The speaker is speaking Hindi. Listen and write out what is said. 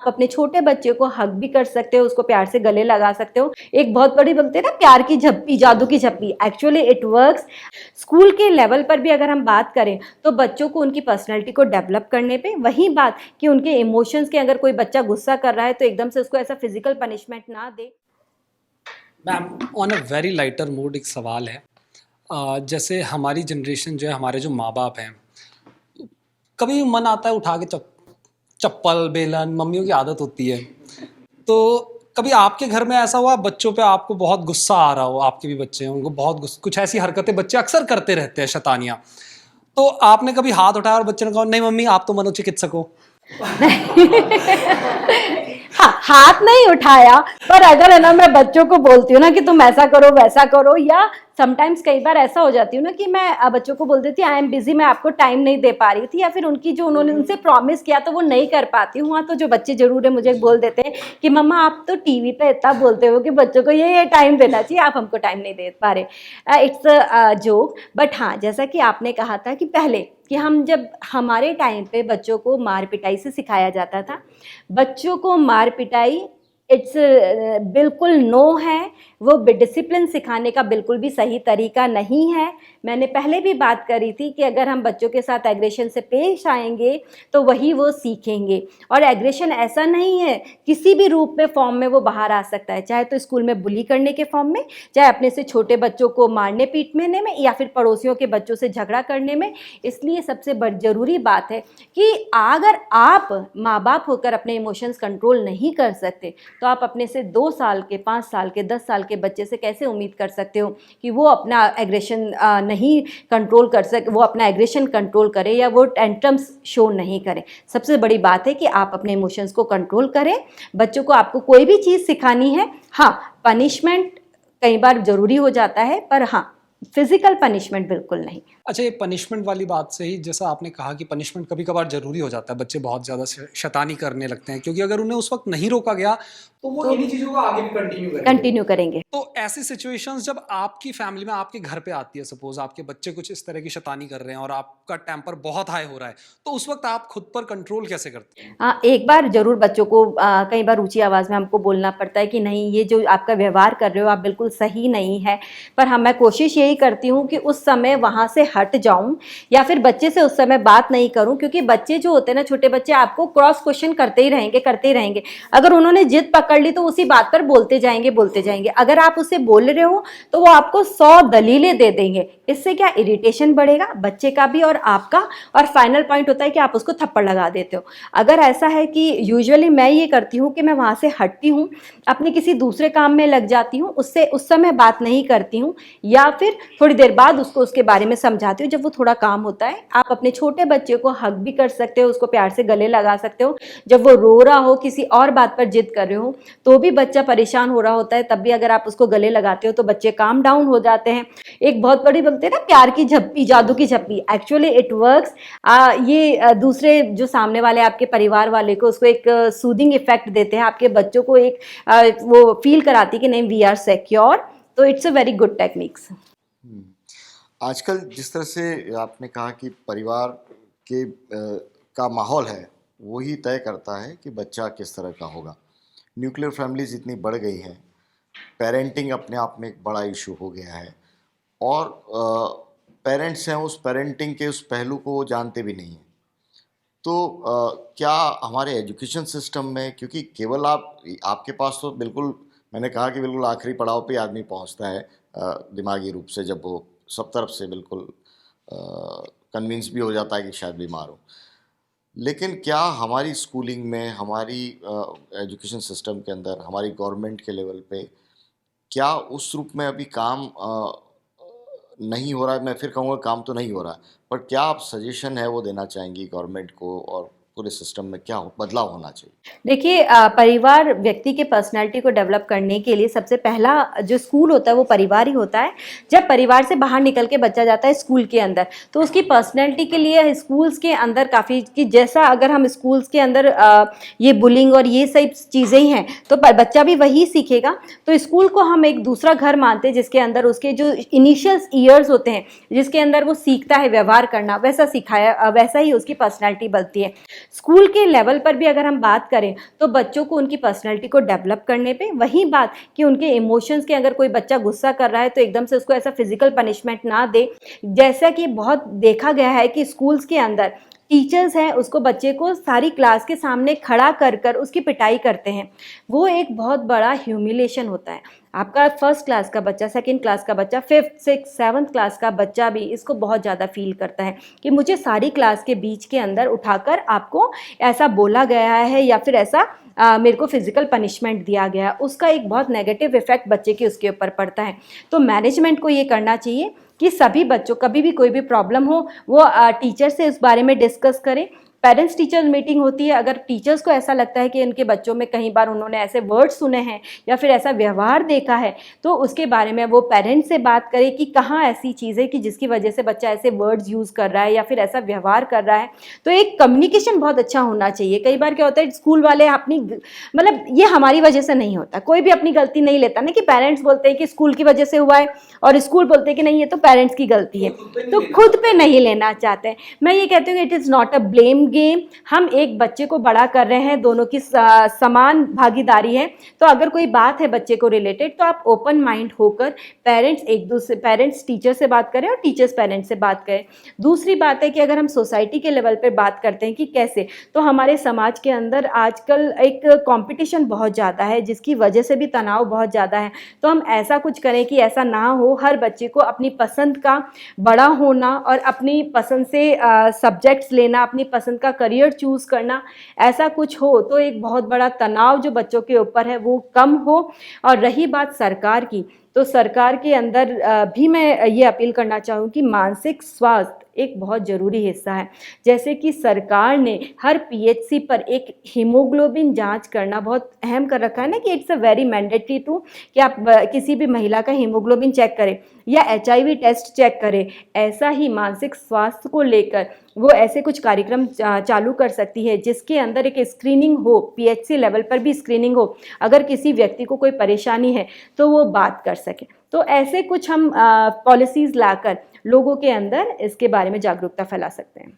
आप अपने छोटे बच्चे को हग भी कर सकते हो, उसको प्यार से गले लगा सकते हो। एक बहुत बड़ी बोलते हैं ना प्यार की झप्पी, जादू की झप्पी, एक्चुअली इट वर्क्स। स्कूल के लेवल पर भी अगर हम बात करें तो बच्चों को उनकी पर्सनैलिटी को डेवलप करने पे, वही बात कि उनके इमोशंस के, अगर कोई बच्चा गुस्सा कर रहा है तो एकदम से उसको ऐसा फिजिकल पनिशमेंट ना दे। Ma'am, on a very lighter mood एक सवाल है। जैसे हमारी जनरेशन जो है, हमारे जो माँ बाप हैं, कभी मन आता है उठा के चप्पल बेलन, मम्मियों की आदत होती है। तो कभी आपके घर में ऐसा हुआ बच्चों पे आपको बहुत गुस्सा आ रहा हो, आपके भी बच्चे हैं उनको बहुत गुस्सा, कुछ ऐसी हरकतें बच्चे अक्सर करते रहते हैं, शैतानियां, तो आपने कभी हाथ उठाया और बच्चे ने कहा नहीं मम्मी आप तो मनोचिकित्सक हो? हाँ, हाथ नहीं उठाया, पर अगर है ना मैं बच्चों को बोलती हूँ ना कि तुम ऐसा करो वैसा करो, या समटाइम्स कई बार ऐसा हो जाती हूँ ना कि मैं बच्चों को बोल देती हूँ आई एम बिजी, मैं आपको टाइम नहीं दे पा रही थी, या फिर उनकी जो उन्होंने उनसे प्रॉमिस किया तो वो नहीं कर पाती हूँ। हाँ, तो जो बच्चे जरूर है मुझे बोल देते हैं कि मम्मा आप तो टीवी पे इतना बोलते हो कि बच्चों को ये टाइम देना चाहिए, आप हमको टाइम नहीं दे पा रहे। It's a joke. बट हाँ, जैसा कि आपने कहा था कि पहले कि हम जब हमारे टाइम पे बच्चों को मार पिटाई से सिखाया जाता था, बच्चों को मार पिटाई इट्स बिल्कुल नो है, वो डिसिप्लिन सिखाने का बिल्कुल भी सही तरीका नहीं है। मैंने पहले भी बात करी थी कि अगर हम बच्चों के साथ एग्रेशन से पेश आएंगे तो वही वो सीखेंगे। और एग्रेशन ऐसा नहीं है, किसी भी रूप में फॉर्म में वो बाहर आ सकता है, चाहे तो स्कूल में बुली करने के फॉर्म में, चाहे अपने से छोटे बच्चों को मारने पीटने में, या फिर पड़ोसियों के बच्चों से झगड़ा करने में। इसलिए सबसे जरूरी बात है कि अगर आप माँ बाप होकर अपने इमोशंस कंट्रोल नहीं कर सकते तो आप अपने से 2 साल के, 5 साल के, 10 साल के बच्चे से कैसे उम्मीद कर सकते हो कि वो अपना एग्रेशन नहीं कंट्रोल कर सके, वो अपना एग्रेशन कंट्रोल करे या वो टेंट्रम्स शो नहीं करे। सबसे बड़ी बात है कि आप अपने इमोशंस को कंट्रोल करें। बच्चों को आपको कोई भी चीज़ सिखानी है, हाँ पनिशमेंट कई बार ज़रूरी हो जाता है, पर हाँ फिजिकल पनिशमेंट बिल्कुल नहीं। अच्छा, ये पनिशमेंट वाली बात से ही, जैसा आपने कहा कि पनिशमेंट कभी कभार जरूरी हो जाता है, बच्चे बहुत ज़्यादा शैतानी करने लगते हैं, क्योंकि अगर उन्हें उस वक्त नहीं रोका गया तो वो इन्हीं चीज़ों को आगे भी कंटिन्यू करेंगे। तो ऐसी सिचुएशंस जब आपकी फैमिली में, आपके घर पे आती है, सपोज आपके बच्चे कुछ इस तरह की शैतानी कर रहे हैं और आपका टेम्पर बहुत हाई हो रहा है, तो उस वक्त आप खुद पर कंट्रोल कैसे करते हैं? हाँ, एक बार जरूर बच्चों को कई बार ऊंची आवाज़ में हमको बोलना पड़ता है कि नहीं, ये जो आपका व्यवहार कर रहे हो आप बिल्कुल सही नहीं है। पर हाँ, मैं कोशिश यही करती हूँ कि उस समय वहाँ से हट जाऊँ, या फिर बच्चे से उस समय बात नहीं करूँ, क्योंकि बच्चे जो होते हैं ना, छोटे बच्चे आपको क्रॉस क्वेश्चन करते ही रहेंगे, करते ही रहेंगे। अगर उन्होंने जिद पकड़ ली तो उसी बात पर बोलते जाएंगे, बोलते जाएंगे। अगर आप उससे बोल रहे हो तो वो आपको 100 दलीलें दे देंगे। इससे क्या इरिटेशन बढ़ेगा, बच्चे का भी और आपका, और फाइनल पॉइंट होता है कि आप उसको थप्पड़ लगा देते हो। अगर ऐसा है कि यूजुअली मैं ये करती हूँ कि मैं वहाँ से हटती हूँ, अपने किसी दूसरे काम में लग जाती हूँ, उससे उस समय बात नहीं करती हूँ, या फिर थोड़ी देर बाद उसको उसके बारे में समझाती हूँ जब वो थोड़ा काम होता है। आप अपने छोटे बच्चे को हग भी कर सकते हो, उसको प्यार से गले लगा सकते हो। जब वो रो रहा हो, किसी और बात पर जिद कर रहे हो, तो भी बच्चा परेशान हो रहा होता है, तब भी अगर आप उसको गले लगाते हो तो बच्चे काम डाउन हो जाते हैं। एक बहुत बड़ी बोलते हैं ना प्यार की झप्पी, जादू की झप्पी, एक्चुअली इट वर्क्स। ये दूसरे जो सामने वाले आपके परिवार वाले को, उसको एक सूदिंग इफेक्ट देते हैं, आपके बच्चों को एक वो फील कराती है कि नहीं वी आर सिक्योर। तो it's a very good techniques. आजकल जिस तरह से आपने कहा कि परिवार के का माहौल है वही तय करता है कि बच्चा किस तरह का होगा। न्यूक्लियर फैमिलीज इतनी बढ़ गई हैं, पेरेंटिंग अपने आप में एक बड़ा इशू हो गया है, और पेरेंट्स हैं उस पेरेंटिंग के उस पहलू को वो जानते भी नहीं हैं। तो क्या हमारे एजुकेशन सिस्टम में, क्योंकि केवल आपके पास तो बिल्कुल, मैंने कहा कि बिल्कुल आखिरी पड़ाव पे आदमी पहुंचता है दिमागी रूप से, जब वो सब तरफ से बिल्कुल कन्विंस भी हो जाता है कि शायद बीमार हो। लेकिन क्या हमारी स्कूलिंग में, हमारी एजुकेशन सिस्टम के अंदर, हमारी गवर्नमेंट के लेवल पे क्या उस रूप में अभी काम नहीं हो रहा है? मैं फिर कहूँगा काम तो नहीं हो रहा है, पर क्या आप सजेशन है वो देना चाहेंगी गवर्नमेंट को, और पूरे सिस्टम में क्या बदलाव होना चाहिए? देखिए, परिवार व्यक्ति के पर्सनालिटी को डेवलप करने के लिए सबसे पहला जो स्कूल होता है वो परिवार ही होता है। जब परिवार से बाहर निकल के बच्चा जाता है स्कूल के अंदर, तो उसकी पर्सनालिटी के लिए स्कूल्स के अंदर काफ़ी, कि जैसा अगर हम स्कूल्स के अंदर ये बुलिंग और ये सब चीज़ें ही हैं तो बच्चा भी वही सीखेगा। तो स्कूल को हम एक दूसरा घर मानते हैं, जिसके अंदर उसके जो इनिशियल ईयर्स होते हैं, जिसके अंदर वो सीखता है व्यवहार करना, वैसा सिखाया, वैसा ही उसकी पर्सनैलिटी बनती है। स्कूल के लेवल पर भी अगर हम बात करें तो बच्चों को उनकी पर्सनैलिटी को डेवलप करने पे, वही बात कि उनके इमोशंस के, अगर कोई बच्चा गुस्सा कर रहा है तो एकदम से उसको ऐसा फिजिकल पनिशमेंट ना दे। जैसा कि बहुत देखा गया है कि स्कूल्स के अंदर टीचर्स हैं उसको, बच्चे को सारी क्लास के सामने खड़ा कर कर उसकी पिटाई करते हैं। वो एक बहुत बड़ा ह्यूमिलेशन होता है। आपका फर्स्ट क्लास का बच्चा, सेकंड क्लास का बच्चा, फिफ्थ सिक्स सेवन्थ क्लास का बच्चा भी इसको बहुत ज़्यादा फील करता है कि मुझे सारी क्लास के बीच के अंदर उठाकर आपको ऐसा बोला गया है या फिर ऐसा मेरे को फिजिकल पनिशमेंट दिया गया। उसका एक बहुत नेगेटिव इफेक्ट बच्चे के उसके ऊपर पड़ता है। तो मैनेजमेंट को ये करना चाहिए कि सभी बच्चों, कभी भी कोई भी प्रॉब्लम हो वो टीचर से इस बारे में डिस्कस करें। पेरेंट्स टीचर मीटिंग होती है, अगर टीचर्स को ऐसा लगता है कि उनके बच्चों में कई बार उन्होंने ऐसे वर्ड सुने हैं या फिर ऐसा व्यवहार देखा है तो उसके बारे में वो पेरेंट्स से बात करें कि कहाँ ऐसी चीज़ है कि जिसकी वजह से बच्चा ऐसे वर्ड्स यूज़ कर रहा है या फिर ऐसा व्यवहार कर रहा है। तो एक कम्युनिकेशन बहुत अच्छा होना चाहिए। कई बार क्या होता है, स्कूल वाले अपनी, मतलब ये हमारी वजह से नहीं होता, कोई भी अपनी गलती नहीं लेता ना, कि पेरेंट्स बोलते हैं कि स्कूल की वजह से हुआ है और स्कूल बोलते हैं कि नहीं ये तो पेरेंट्स की गलती है, तो खुद पे नहीं लेना चाहते। मैं ये कहती हूँ कि it is not a blame game. हम एक बच्चे को बड़ा कर रहे हैं, दोनों की समान भागीदारी है। तो अगर कोई बात है बच्चे को रिलेटेड तो आप ओपन माइंड होकर पेरेंट्स टीचर से बात करें और टीचर्स पेरेंट्स से बात करें। दूसरी बात है कि अगर हम सोसाइटी के लेवल पर बात करते हैं कि कैसे, तो हमारे समाज के अंदर आजकल एक कंपटीशन बहुत ज़्यादा है जिसकी वजह से भी तनाव बहुत ज़्यादा है। तो हम ऐसा कुछ करें कि ऐसा ना हो, हर बच्चे को अपनी पसंद का बड़ा होना और अपनी पसंद से सब्जेक्ट्स लेना, अपनी पसंद का करियर चूज करना, ऐसा कुछ हो तो एक बहुत बड़ा तनाव जो बच्चों के ऊपर है वो कम हो। और रही बात सरकार की, तो सरकार के अंदर भी मैं ये अपील करना चाहूँ कि मानसिक स्वास्थ्य एक बहुत ज़रूरी हिस्सा है। जैसे कि सरकार ने हर पीएचसी पर एक हीमोग्लोबिन जांच करना बहुत अहम कर रखा है ना, कि it's a very mandatory to कि आप किसी भी महिला का हीमोग्लोबिन चेक करें या एचआईवी टेस्ट चेक करें। ऐसा ही मानसिक स्वास्थ्य को लेकर वो ऐसे कुछ कार्यक्रम चालू कर सकती है जिसके अंदर एक स्क्रीनिंग हो, पीएचसी लेवल पर भी स्क्रीनिंग हो। अगर किसी व्यक्ति को कोई परेशानी है तो वो बात कर सके। तो ऐसे कुछ हम पॉलिसीज़ लाकर लोगों के अंदर इसके बारे में जागरूकता फैला सकते हैं।